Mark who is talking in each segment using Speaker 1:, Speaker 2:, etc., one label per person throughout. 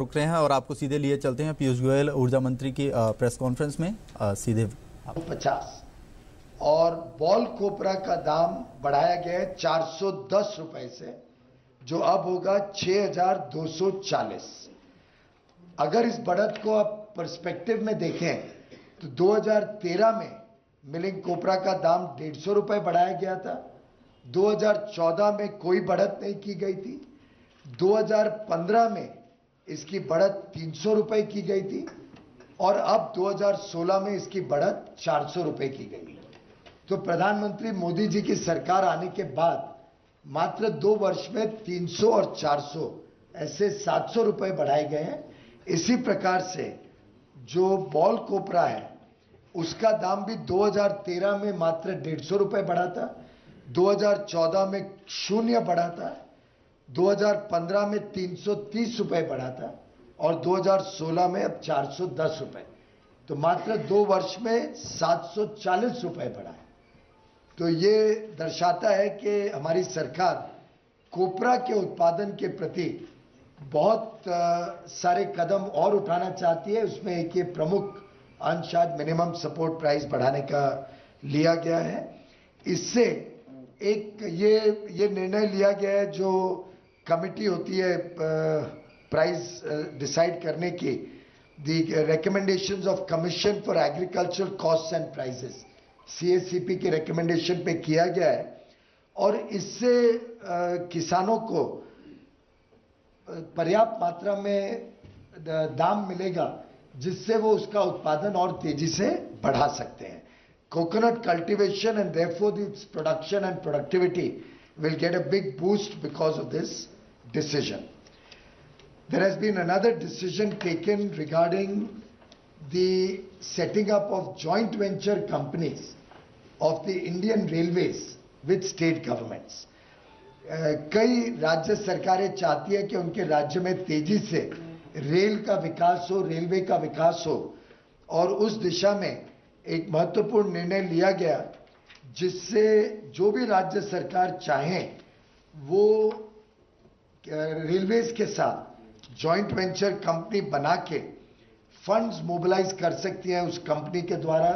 Speaker 1: रुक रहे हैं और आपको सीधे लिए चलते हैं पीयूष गोयल ऊर्जा मंत्री की प्रेस कॉन्फ्रेंस में सीधे
Speaker 2: 50 और बॉल कोपरा का दाम बढ़ाया गया है 410 रुपए से, जो अब होगा 6,240। अगर इस बढ़त को आप पर्सपेक्टिव में देखें तो 2013 में मिलिंग कोपरा का दाम 150 रुपए बढ़ाया गया था। 2014 में कोई बढ़त नहीं की गई थी। 2015 में इसकी बढ़त 300 रुपए की गई थी और अब 2016 में इसकी बढ़त 400 रुपए की गई। तो प्रधानमंत्री मोदी जी की सरकार आने के बाद मात्र 2 वर्ष में 300 और 400 ऐसे 700 रुपए बढ़ाए गए हैं। इसी प्रकार से जो बॉल कोपरा है उसका दाम भी 2013 में मात्र 150 रुपए बढ़ा था, 2014 में 0 बढ़ा था, 2015 में 330 रुपए बढ़ा था और 2016 में अब 410 रुपए। तो मात्र 2 वर्ष में 740 रुपए बढ़ा है। तो ये दर्शाता है कि हमारी सरकार कोपरा के उत्पादन के प्रति बहुत सारे कदम और उठाना चाहती है। उसमें एक ये प्रमुख अंश आज मिनिमम सपोर्ट प्राइस बढ़ाने का लिया गया है। इससे एक ये निर्णय लिया गया है, जो कमिटी होती है प्राइस डिसाइड करने की, the recommendations of commission for agricultural costs and prices, CACP के रिकमेंडेशन पे किया गया है और इससे किसानों को पर्याप्त मात्रा में दाम मिलेगा जिससे वो उसका उत्पादन और तेजी से बढ़ा सकते हैं। Coconut cultivation and therefore its production and productivity will get a big boost because of this decision. There has been another decision taken regarding the setting up of joint venture companies of the Indian Railways with state governments. कई राज्य सरकारें चाहती है कि उनके राज्य में तेजी से रेल का विकास हो, रेलवे का विकास हो, और उस दिशा में एक महत्वपूर्ण निर्णय लिया गया जिससे जो भी राज्य सरकार चाहे वो रेलवेज के साथ जॉइंट वेंचर कंपनी बना के फंड्स मोबिलाइज कर सकती हैं। उस कंपनी के द्वारा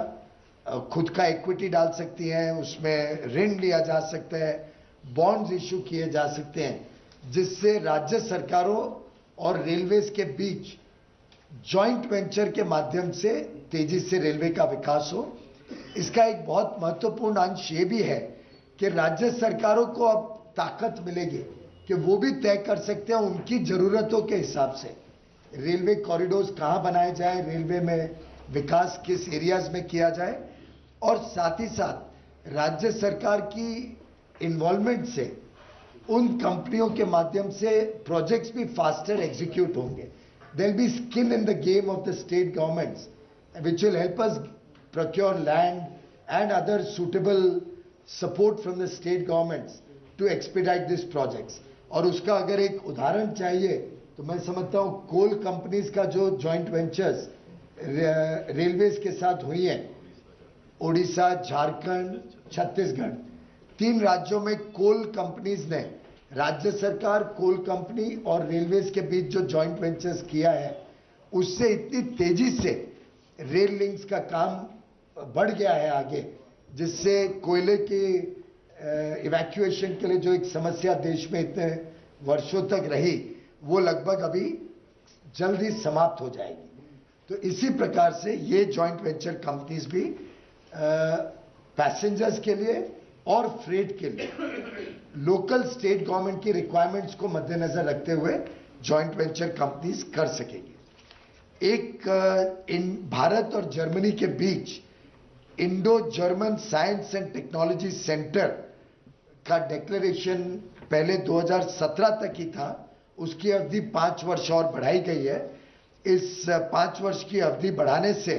Speaker 2: खुद का इक्विटी डाल सकती हैं, उसमें ऋण लिया जा सकता है, बॉन्ड्स इशू किए जा सकते हैं, जिससे राज्य सरकारों और रेलवेज के बीच जॉइंट वेंचर के माध्यम से तेजी से रेलवे का विकास हो। इसका एक बहुत महत्वपूर्ण अंश ये भी है कि राज्य सरकारों को अब ताकत मिलेगी कि वो भी तय कर सकते हैं उनकी जरूरतों के हिसाब से रेलवे कॉरिडोर्स कहाँ बनाए जाए, रेलवे में विकास किस एरियाज में किया जाए, और साथ ही साथ राज्य सरकार की इन्वॉल्वमेंट से उन कंपनियों के माध्यम से प्रोजेक्ट्स भी फास्टर एग्जीक्यूट होंगे। There will be skin in the game of the state governments, which will help us procure land and other suitable support from the state governments to expedite these projects. और उसका अगर एक उदाहरण चाहिए तो मैं समझता हूँ कोल कंपनीज का जो जॉइंट वेंचर्स रेलवेज के साथ हुई है, ओडिशा, झारखंड, छत्तीसगढ़, 3 राज्यों में कोल कंपनीज ने राज्य सरकार, कोल कंपनी और रेलवेज के बीच जो जॉइंट वेंचर्स किया है उससे इतनी तेजी से रेल लिंक्स का काम बढ़ गया है आगे, जिससे कोयले की इवैक्यूएशन के लिए जो एक समस्या देश में इतने वर्षों तक रही वो लगभग अभी जल्द ही समाप्त हो जाएगी। तो इसी प्रकार से ये जॉइंट वेंचर कंपनीज भी पैसेंजर्स के लिए और फ्रेट के लिए लोकल स्टेट गवर्नमेंट की रिक्वायरमेंट्स को मद्देनजर रखते हुए जॉइंट वेंचर कंपनीज कर सकेगी। एक इन भारत और जर्मनी के बीच Indo German science and technology centre का डिक्लेरेशन पहले 2017 तक ही था, उसकी अवधि 5 वर्ष और बढ़ाई गई है। इस 5 वर्ष की अवधि बढ़ाने से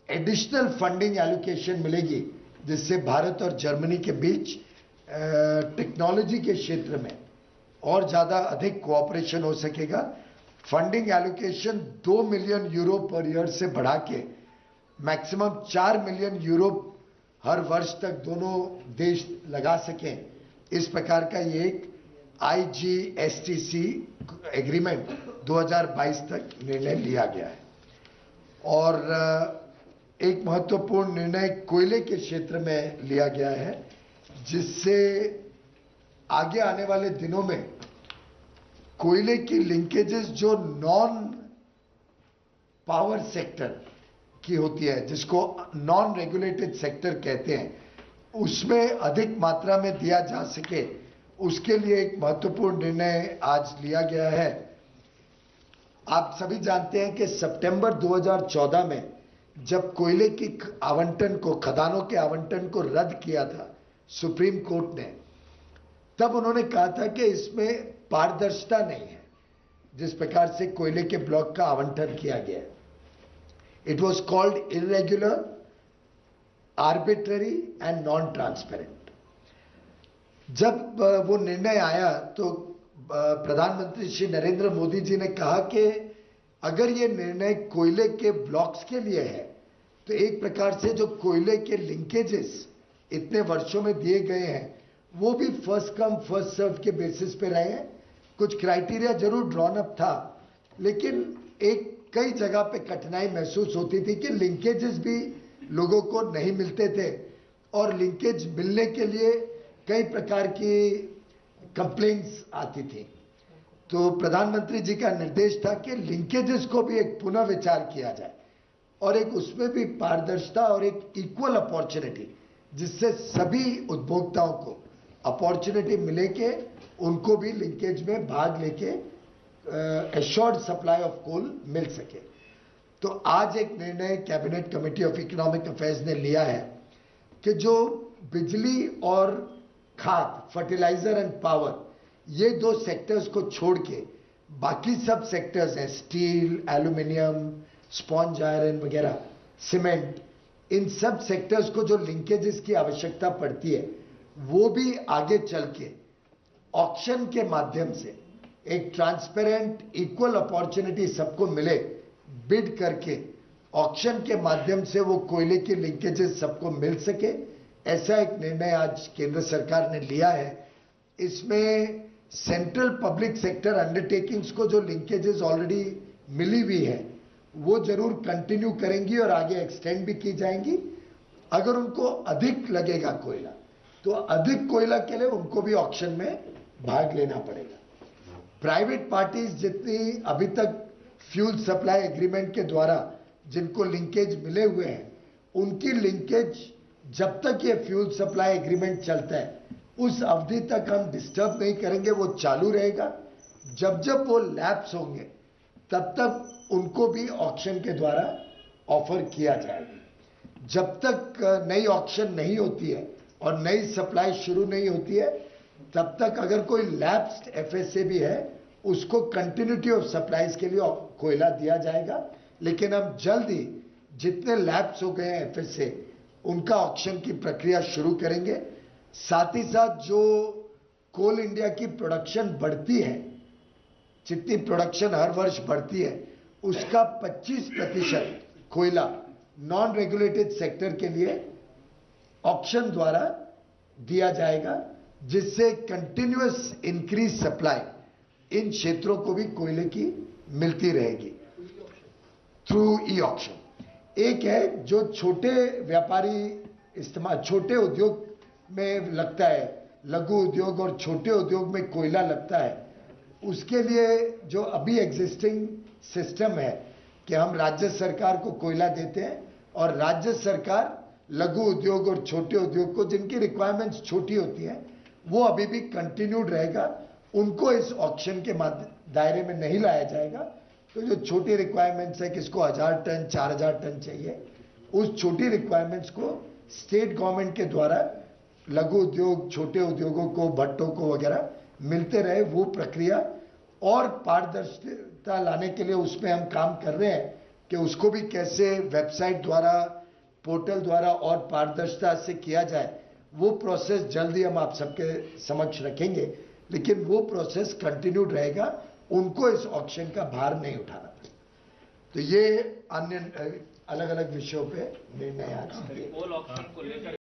Speaker 2: एडिशनल फंडिंग एलोकेशन मिलेगी, जिससे भारत और जर्मनी के बीच टेक्नोलॉजी के क्षेत्र में और ज़्यादा अधिक कोऑपरेशन हो सकेगा। Funding allocation 2 million euro per year से बढ़ा के मैक्सिमम 4 मिलियन यूरो हर वर्ष तक दोनों देश लगा सकें, इस प्रकार का ये एक IGSTC एग्रीमेंट 2022 तक निर्णय लिया गया है। और एक महत्वपूर्ण निर्णय कोयले के क्षेत्र में लिया गया है, जिससे आगे आने वाले दिनों में कोयले की लिंकेजेस जो नॉन पावर सेक्टर की होती है, जिसको नॉन रेगुलेटेड सेक्टर कहते हैं, उसमें अधिक मात्रा में दिया जा सके, उसके लिए एक महत्वपूर्ण निर्णय आज लिया गया है। आप सभी जानते हैं कि सितंबर 2014 में जब कोयले की आवंटन को, खदानों के आवंटन को रद्द किया था सुप्रीम कोर्ट ने, तब उन्होंने कहा था कि इसमें पारदर्शिता नहीं है जिस प्रकार से कोयले के ब्लॉक का आवंटन किया गया है। It was called irregular, arbitrary and non transparent. जब वो निर्णय आया तो प्रधानमंत्री श्री नरेंद्र मोदी जी ने कहा कि अगर ये निर्णय कोयले के ब्लॉक्स के लिए है तो एक प्रकार से जो कोयले के लिंकेजेस इतने वर्षों में दिए गए हैं वो भी फर्स्ट कम फर्स्ट सर्व के बेसिस पे रहे हैं। कुछ क्राइटेरिया जरूर ड्रॉन अप था, लेकिन एक कई जगह पे कठिनाई महसूस होती थी कि लिंकेजेस भी लोगों को नहीं मिलते थे और लिंकेज मिलने के लिए कई प्रकार की कंप्लेंट्स आती थी। तो प्रधानमंत्री जी का निर्देश था कि लिंकेजेस को भी एक पुनः विचार किया जाए और एक उसमें भी पारदर्शिता और एक इक्वल अपॉर्चुनिटी, जिससे सभी उपभोक्ताओं को अपॉर्चुनिटी मिले कि उनको भी लिंकेज में भाग लेके एश्योर्ड सप्लाई ऑफ कोल मिल सके। तो आज एक निर्णय cabinet committee of economic affairs ने लिया है कि जो बिजली और खाद, फर्टिलाइजर एंड पावर, ये दो सेक्टर्स को छोड़ के बाकी सब सेक्टर्स हैं, स्टील, एल्यूमिनियम, स्पॉन्ज आयरन वगैरह, सीमेंट, इन सब सेक्टर्स को जो लिंकेजेस की आवश्यकता पड़ती है वो भी आगे चल के ऑक्शन के माध्यम से एक ट्रांसपेरेंट इक्वल अपॉर्चुनिटी सबको मिले, बिड करके ऑक्शन के माध्यम से वो कोयले की लिंकेजेस सबको मिल सके, ऐसा एक निर्णय आज केंद्र सरकार ने लिया है। इसमें सेंट्रल पब्लिक सेक्टर अंडरटेकिंग्स को जो लिंकेजेस ऑलरेडी मिली हुई है वो जरूर कंटिन्यू करेंगी और आगे एक्सटेंड भी की जाएंगी। अगर उनको अधिक लगेगा कोयला तो अधिक कोयला के लिए उनको भी ऑक्शन में भाग लेना पड़ेगा। प्राइवेट पार्टीज जितनी अभी तक फ्यूल सप्लाई एग्रीमेंट के द्वारा जिनको लिंकेज मिले हुए हैं, उनकी लिंकेज जब तक ये फ्यूल सप्लाई एग्रीमेंट चलता है उस अवधि तक हम डिस्टर्ब नहीं करेंगे, वो चालू रहेगा। जब जब वो लैप्स होंगे तब तक उनको भी ऑक्शन के द्वारा ऑफर किया जाएगा। जब तक नई ऑक्शन नहीं होती है और नई सप्लाई शुरू नहीं होती है तब तक अगर कोई लैप्स्ड एफएसए भी है उसको कंटिन्यूटी ऑफ सप्लाईज के लिए कोयला दिया जाएगा। लेकिन हम जल्द ही जितने लैप्स हो गए हैं एफएसए उनका ऑक्शन की प्रक्रिया शुरू करेंगे। साथ ही साथ जो कोल इंडिया की प्रोडक्शन बढ़ती है, जितनी प्रोडक्शन हर वर्ष बढ़ती है उसका 25% कोयला नॉन रेगुलेटेड सेक्टर के लिए ऑक्शन द्वारा दिया जाएगा, जिससे कंटिन्यूअस इंक्रीज सप्लाई इन क्षेत्रों को भी कोयले की मिलती रहेगी थ्रू ई ऑक्शन। एक है जो छोटे व्यापारी इस्तेमाल, छोटे उद्योग में लगता है, लघु उद्योग और छोटे उद्योग में कोयला लगता है, उसके लिए जो अभी एग्जिस्टिंग सिस्टम है कि हम राज्य सरकार को कोयला देते हैं और राज्य सरकार लघु उद्योग और छोटे उद्योग को जिनकी रिक्वायरमेंट्स छोटी होती हैं वो अभी भी कंटिन्यूड रहेगा, उनको इस ऑक्शन के दायरे में नहीं लाया जाएगा। तो जो छोटी रिक्वायरमेंट्स है, किसको 1000 टन 4000 टन चाहिए, उस छोटी रिक्वायरमेंट्स को स्टेट गवर्नमेंट के द्वारा लघु उद्योग, छोटे उद्योगों को, भट्टों को वगैरह मिलते रहे, वो प्रक्रिया और पारदर्शिता लाने के लिए उसमें हम काम कर रहे हैं कि उसको भी कैसे वेबसाइट द्वारा, पोर्टल द्वारा और पारदर्शिता से किया जाए। वो प्रोसेस जल्दी हम आप सबके समक्ष रखेंगे, लेकिन वो प्रोसेस कंटिन्यूड रहेगा, उनको इस ऑक्शन का भार नहीं उठाना। तो ये अन्य अलग अलग विषयों पे निर्णय आज